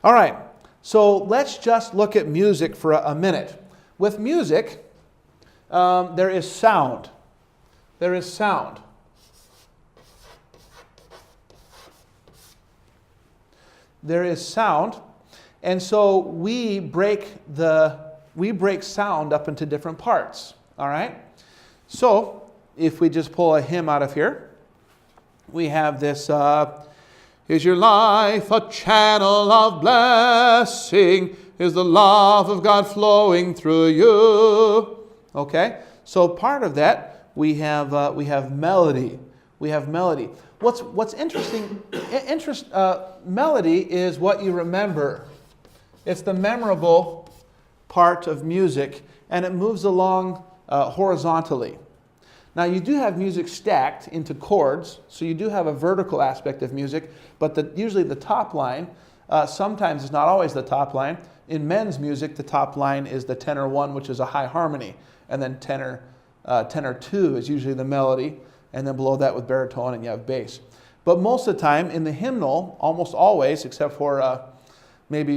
All right, so let's just look at music for a minute. With music, there is sound. There is sound. There is sound, and so we break sound up into different parts. All right. So if we just pull a hymn out of here, we have this. Is your life a channel of blessing? Is the love of God flowing through you? Okay. So part of that we have melody. We have melody. What's interesting, melody is what you remember. It's the memorable part of music, and it moves along horizontally. Now you do have music stacked into chords, so you do have a vertical aspect of music, but usually the top line, sometimes it's not always the top line. In men's music, the top line is the tenor 1, which is a high harmony, and then tenor 2 is usually the melody, and then below that with baritone and you have bass. But most of the time in the hymnal, almost always, except for maybe,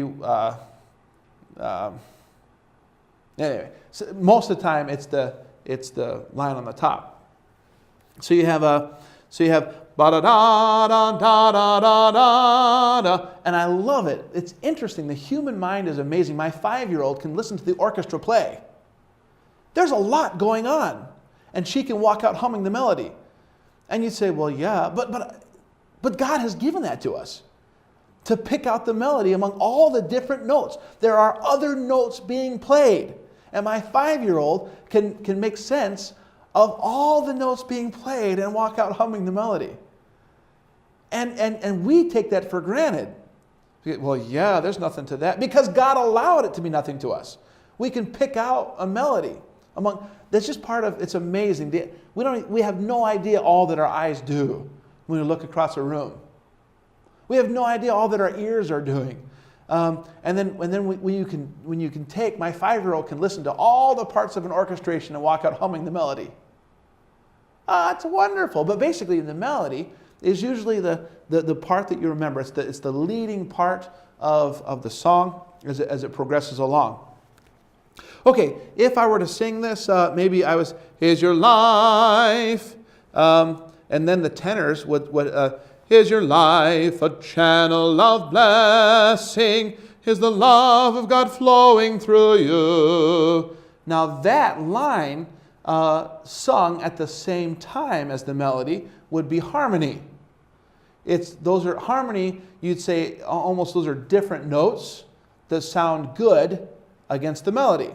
anyway, so most of the time it's the line on the top. So you have ba da da da da da da da, and I love it. It's interesting. The human mind is amazing. My 5-year-old can listen to the orchestra play. There's a lot going on, and she can walk out humming the melody. And you'd say, well, yeah, but God has given that to us, to pick out the melody among all the different notes. There are other notes being played, and my 5-year-old can make sense of all the notes being played and walk out humming the melody. And we take that for granted. Well, yeah, there's nothing to that, because God allowed it to be nothing to us. We can pick out a melody among. That's just part of. It's amazing. We have no idea all that our eyes do when we look across a room. We have no idea all that our ears are doing. And then when you can take, my 5-year-old can listen to all the parts of an orchestration and walk out humming the melody. It's wonderful. But basically, the melody is usually the part that you remember. It's the leading part of the song as it progresses along. Okay, if I were to sing this, maybe I was, "Is your life," and then the tenors would "Is your life a channel of blessing? Is the love of God flowing through you?" Now that line sung at the same time as the melody would be harmony. Those are harmony. You'd say almost those are different notes that sound good against the melody.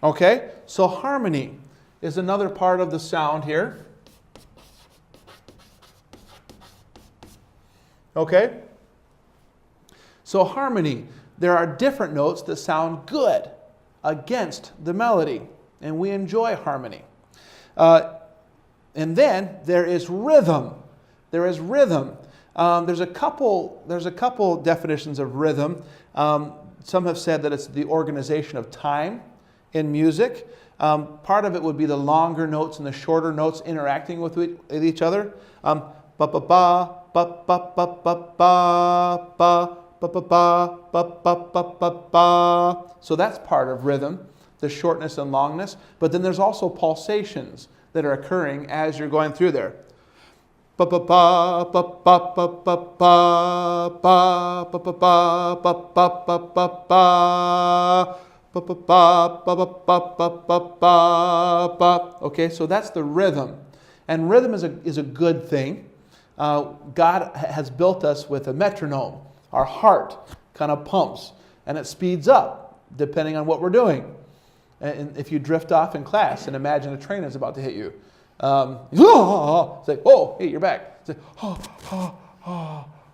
Okay, so harmony is another part of the sound here. Okay, so harmony, there are different notes that sound good against the melody, and we enjoy harmony. And then there is rhythm. There is rhythm. There's a couple definitions of rhythm. Some have said that it's the organization of time in music. Part of it would be the longer notes and the shorter notes interacting with each other. Ba ba ba ba ba ba ba ba ba ba ba ba ba ba ba. So that's part of rhythm, the shortness and longness. But then there's also pulsations that are occurring as you're going through there. Ba ba ba ba ba ba ba ba ba ba ba ba ba ba ba ba. Okay, so that's the rhythm. And rhythm is a good thing. God has built us with a metronome. Our heart kind of pumps, and it speeds up depending on what we're doing. And if you drift off in class and imagine a train is about to hit you, it's like, oh, hey, you're back. It's like,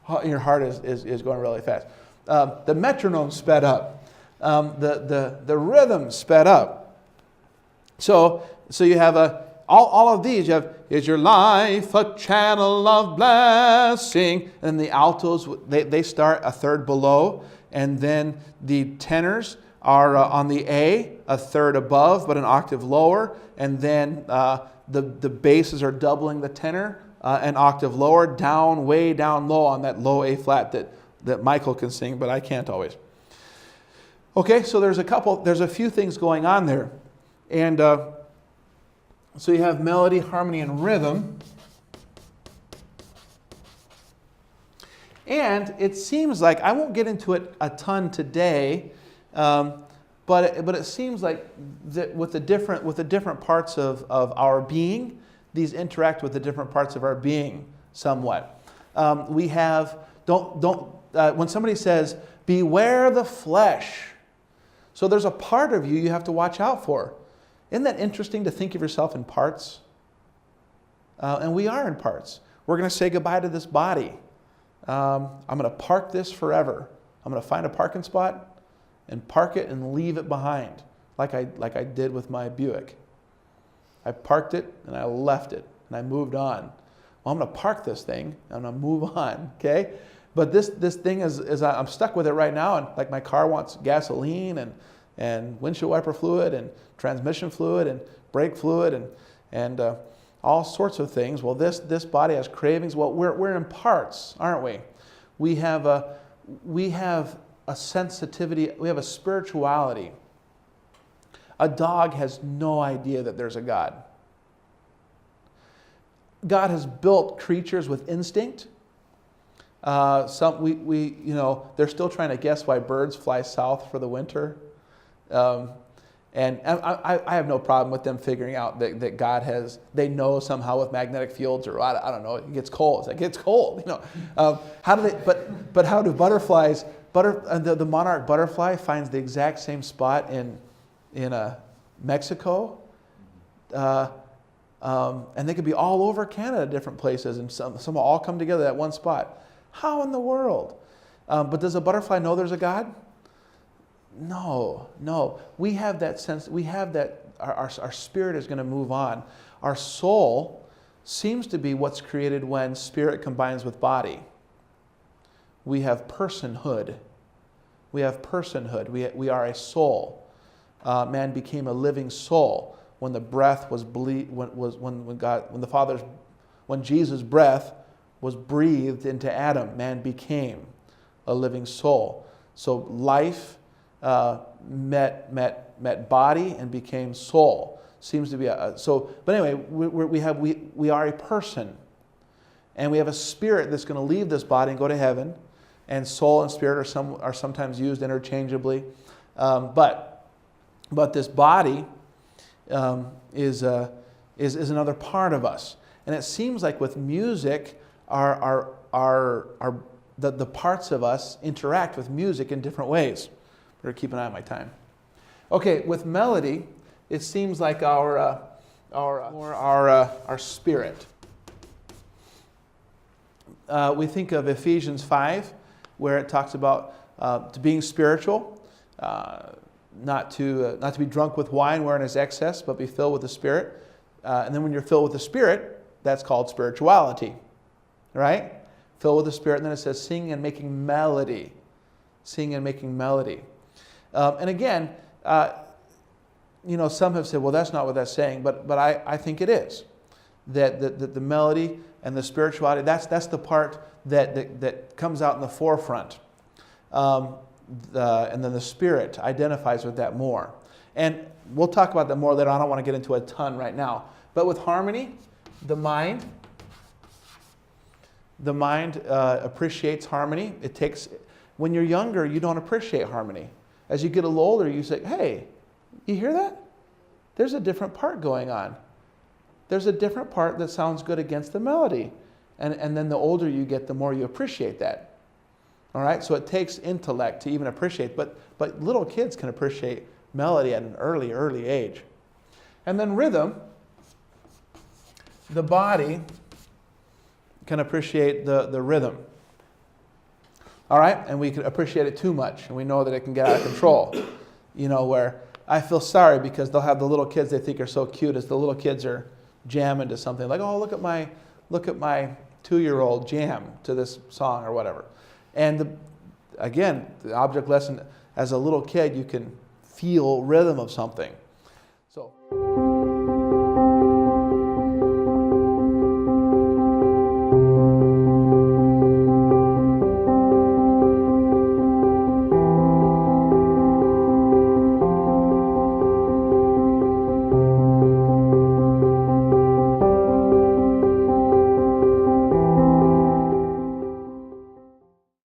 and your heart is going really fast. The metronome sped up. The rhythm sped up. So you have all of these. You have, "Is your life a channel of blessing?" And the altos, they start a third below, and then the tenors are on the a third above, but an octave lower, and then the basses are doubling the tenor, an octave lower, down, way down low on that low A flat that that Michael can sing, but I can't always. Okay, so there's a few things going on there. And so you have melody, harmony, and rhythm. And it seems like, I won't get into it a ton today, but it seems like that with the different parts of our being, these interact with the different parts of our being somewhat. We have, when somebody says, beware the flesh. So there's a part of you have to watch out for. Isn't that interesting to think of yourself in parts? And we are in parts. We're going to say goodbye to this body. I'm going to park this forever. I'm going to find a parking spot and park it and leave it behind, like I did with my Buick. I parked it and I left it and I moved on. Well, I'm going to park this thing and I'm going to move on, okay? But this thing is I'm stuck with it right now, and like my car wants gasoline and windshield wiper fluid and transmission fluid and brake fluid and all sorts of things. Well, this body has cravings. Well, we're in parts, aren't we? We have a sensitivity. We have a spirituality. A dog has no idea that there's a God. God has built creatures with instinct. They're still trying to guess why birds fly south for the winter. And I have no problem with them figuring out that God they know somehow with magnetic fields, or I don't know, it gets cold. It's like, it's cold, how do they, but how do butterflies, the monarch butterfly finds the exact same spot in Mexico, and they could be all over Canada, different places, and some will all come together at one spot. How in the world? But does a butterfly know there's a God? No. We have that sense. We have that. Our spirit is going to move on. Our soul seems to be what's created when spirit combines with body. We have personhood. We We are a soul. Man became a living soul when the breath was when Jesus' breath was breathed into Adam. Man became a living soul. So life met body and became soul. Seems to be but anyway, we are a person, and we have a spirit that's going to leave this body and go to heaven. And soul and spirit are sometimes used interchangeably, but this body is another part of us. And it seems like with music, the parts of us interact with music in different ways. Better keep an eye on my time. Okay, with melody, it seems like our spirit. We think of Ephesians 5, where it talks about to being spiritual, not to be drunk with wine wherein is excess, but be filled with the Spirit. And then when you're filled with the Spirit, that's called spirituality, right? Filled with the Spirit, and then it says singing and making melody. Singing and making melody. And again, some have said, well, that's not what that's saying, but I think it is. That the melody and the spirituality, that's the part that comes out in the forefront. And then the Spirit identifies with that more. And we'll talk about that more later on. I don't want to get into a ton right now. But with harmony, the mind appreciates harmony. When you're younger, you don't appreciate harmony. As you get a little older, you say, hey, you hear that? There's a different part going on. There's a different part that sounds good against the melody. And then the older you get, the more you appreciate that. All right? So it takes intellect to even appreciate. But little kids can appreciate melody at an early age. And then rhythm, the body can appreciate the rhythm. All right? And we can appreciate it too much. And we know that it can get out of control. Where I feel sorry because they'll have the little kids they think are so cute as the little kids are jamming to something. Like, oh, look at my 2-year-old jam to this song or whatever. And again, the object lesson, as a little kid, you can feel rhythm of something.